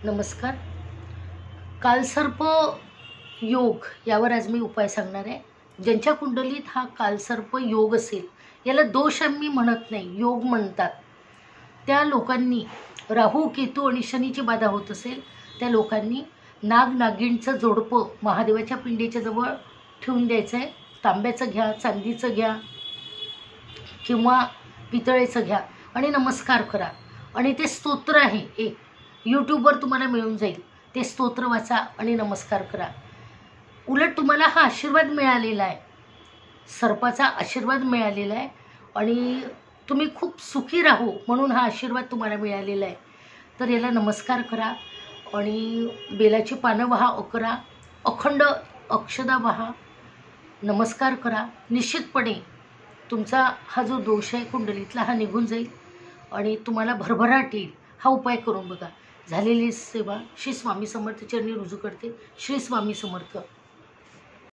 नमस्कार. कालसर्प योग यावर आज मी उपाय सांगणार आहे. ज्यांच्या कुंडलीत हा कालसर्प योग असेल, याला दोष आम्ही म्हणत नाही, योग म्हणतात, त्या लोकांनी राहू केतू आणि शनीची बाधा होत असेल, त्या लोकांनी नाग नागिणचं जोडपं महादेवाच्या पिंडीच्या जवळ ठेवून द्यायचं आहे. तांब्याचं घ्या, चांदीचं घ्या किंवा पितळेचं घ्या आणि नमस्कार करा. आणि ते स्तोत्र आहे एक, यूट्यूबवर तुम्हाला मिळून जाईल, ते स्तोत्र वाचा आणि नमस्कार करा. उलट तुम्हाला हा आशीर्वाद मिळालेला आहे, सर्पाचा आशीर्वाद मिळालेला आहे आणि तुम्ही खूप सुखी राहू म्हणून हा आशीर्वाद तुम्हाला मिळालेला आहे. तर याला नमस्कार करा आणि बेलाची पानं वाहा, अखंड अक्षदा वाहा, नमस्कार करा. निश्चितपणे तुमचा हा जो दोष आहे कुंडलीतला हा निघून जाईल आणि तुम्हाला भरभराट येईल. हा उपाय करून बघा. झालेली सेवा श्री स्वामी समर्थ चरणी रुजू करते. श्री स्वामी समर्थ.